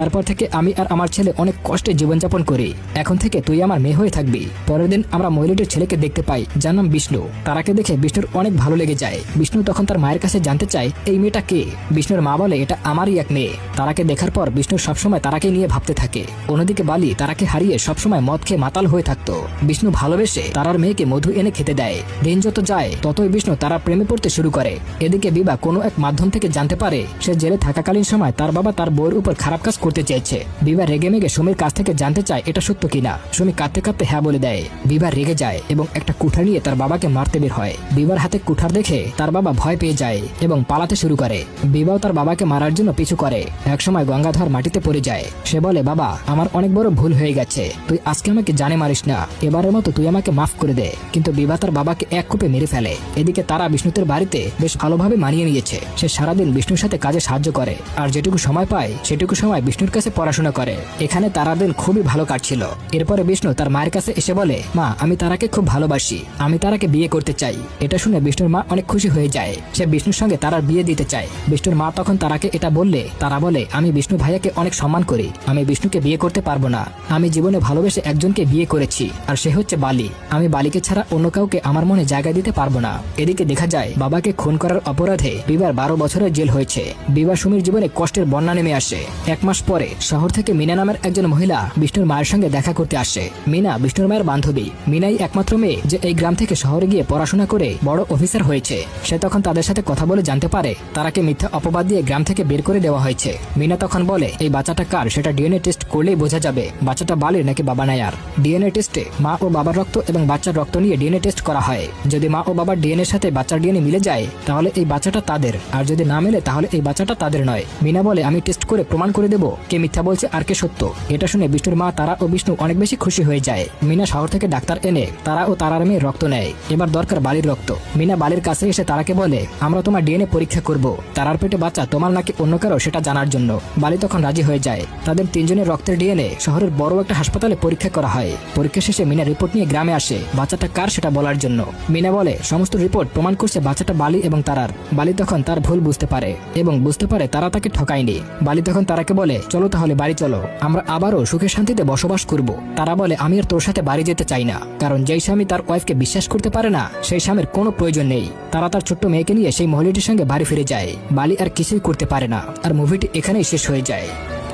তারপর থেকে আমি আর আমার ছেলে অনেক কষ্টে জীবনযাপন করি। এখন থেকে তুই আমার মেয়ে হয়ে থাকবি। পরের দিন আমরা মহিলাটির ছেলেকে দেখতে পাই, যার নাম বিষ্ণু। তারাকে দেখে বিষ্ণুর অনেক ভালো লেগে যায়। বিষ্ণু তখন তার মায়ের কাছে জানতে চায় এই মেয়েটা কে। বিষ্ণুর মা বলে এটা আমারই এক মেয়ে। তারাকে দেখার পর বিষ্ণু সবসময় তারাকে নিয়ে ভাবতে থাকে। অন্যদিকে বালি তারাকে হারিয়ে সবসময় মদ খেয়ে মাতাল হয়ে থাকতো। বিষ্ণু ভালোবেসে তারার মেয়েকে মধু এনে খেতে দেয়। দিন যত যায় ততই বিষ্ণু তারা প্রেমে পড়তে শুরু করে। এদিকে বিভা কোনো এক মাধ্যম থেকে জানতে পারে সে জেলে থাকাকালীন সময় তার বাবা তার বউয়ের উপর খারাপ কাজ করতে চেয়েছে। বিভা রেগে মেগে সুমির কাছ থেকে জানতে চায় এটা সত্য কিনা। সুমি কাঁদতে কাঁদতে হ্যাঁ বলে দেয়। বিভা রেগে যায় এবং একটা কুঠার নিয়ে তার বাবাকে মারতে বের হয়। বিভার হাতে কুঠার দেখে তার বাবা ভয় পেয়ে যায় এবং পালাতে শুরু করে। বিভাও তার বাবাকে মারার জন্য পিছু করে। একসময় গঙ্গাধর মাটিতে পড়ে যায়। সে বলে বাবা আমার অনেক বড় ভুল হয়ে গেছে, তুই আজকে আমাকে জানে মারিস না, এবারের মতো তুই আমাকে মাফ করে দে। কিন্তু বিভা তার বাবাকে এক কোপে মেরে ফেলে। এদিকে তারা বিষ্ণুদের বাড়িতে বেশ ভালোভাবে মানিয়ে নিয়েছে। সে সারাদিন বিষ্ণুর সাথে কাজে সাহায্য করে, আর যেটুকু সময় পায় সেটুকু সময় বিষ্ণুর কাছে পড়াশোনা করে। এখানে তারা দিন খুবই ভালো কাটছিল। এরপরে বিষ্ণু তার মায়ের কাছে এসে বলে মা আমি তারাকে খুব ভালোবাসি, আমি তারাকে বিয়ে করতে চাই। এটা শুনে বিষ্ণুর মা অনেক খুশি হয়ে যায়। সে বিষ্ণুর সঙ্গে তারার বিয়ে দিতে চায়। বিষ্ণুর মা তখন তারাকে এটা বললে তারা বলে আমি বিষ্ণু ভাইয়াকে অনেক সম্মান করি, আমি বিষ্ণুকে বিয়ে করতে পারবো না। আমি জীবনে ভালোবেসে একজনকে বিয়ে করেছি, আর সে হচ্ছে বালি। আমি বালিকে ছাড়া অন্য কাউকে আমার মনে জায়গা দিতে পারবো না। এদিকে দেখা যায় বাবাকে খুন করার অপরাধে বিবার 12 বছরের জেল হয়েছে। বিবা সুমির জীবনে কষ্টের বন্যা নেমে আসে। এক মাস পরে শহর থেকে মিনা নামের একজন মহিলা বিষ্ণুর মায়ের সঙ্গে দেখা করতে আসে। মিনা বিষ্ণুর মায়ের বান্ধবী। মিনাই একমাত্র মেয়ে যে এই গ্রাম থেকে শহরে গিয়ে পড়াশোনা করে বড় অফিসার হয়েছে। সে তখন তাদের সাথে কথা বলে জানতে পারে তারাকে মিথ্যা অপবাদ দিয়ে গ্রাম থেকে বের করে দেওয়া হয়েছে। মিনা তখন বলে এই বাচ্চাটা কার সেটা ডিএনএ টেস্ট করলেই বোঝা যাবে বাচ্চাটা বালির নাকি বাবা নায়ার। ডিএনএ টেস্টে মা ও বাবার রক্ত এবং বাচ্চার রক্ত নিয়ে ডিএনএ টেস্ট করা হয়। যদি মা ও বাবার ডিএনএর সাথে বাচ্চার ডিএনএ মিলে যায় তাহলে এই বাচ্চাটা তাদের, আর যদি না মেলে তাহলে এই বাচ্চাটা তাদের নয়। মিনা বলে আমি টেস্ট করে প্রমাণ করে দেবো কে মিথ্যা বলছে আর কে সত্য। এটা শুনে বিষ্ণুর মা তারা ও বিষ্ণু অনেক বেশি খুশি হয়ে যায়। মিনা শহর থেকে ডাক্তার এনে তারা ও তারার মেয়ে রক্ত নেয়। এবার দরকার বালির রক্ত। মিনা বালির কাছে এসে তারাকে বলে আমরা তোমার ডিএনএ পরীক্ষা করব, তারার পেটে বাচ্চা তোমার নাকি অন্য কারো সেটা জানার জন্য। বালি তখন রাজি হয়ে যায়। তাদের তিনজনের রক্তের ডিএনএ শহরের বড় একটা হাসপাতালে পরীক্ষা করা হয়। পরীক্ষা শেষে মিনা রিপোর্ট নিয়ে গ্রামে আসে বাচ্চাটা কার সেটা বলার জন্য। মিনা বলে সমস্ত রিপোর্ট প্রমাণ করছে বাচ্চাটা বালি এবং তারার। বালি তখন তার ভুল বুঝতে পারে এবং বুঝতে পারে তারা তাকে ঠকায়নি। বালি তখন তারাকে বলে চলো তাহলে বাড়ি চলো, আমরা আবারও সুখে শান্তিতে বসবাস করব। তারা বলে আমি আর তোর সাথে বাড়ি যেতে চাই না, কারণ যেই স্বামী তার ওয়াইফকে বিশ্বাস করতে পারে না সেই স্বামীর কোনো প্রয়োজন নেই। তারা তার ছোট্ট মেয়েকে নিয়ে সেই মহিলাটির সঙ্গে বাড়ি ফিরে যায়। বালি আর কিছুই করতে পারে না, আর মুভিটি এখানেই শেষ হয়ে যায়।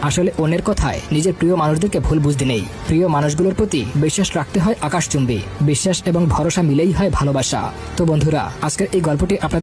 আসলে অন্যের কথায় নিজের প্রিয় মানুষদেরকে ভুল বুঝতে নেই। প্রিয় মানুষগুলোর প্রতি বিশ্বাস রাখতে হয় আকাশচুম্বী। বিশ্বাস এবং ভরসা মিলেই হয় ভালোবাসা। তো বন্ধুরা আজকের এই গল্পটি আপনার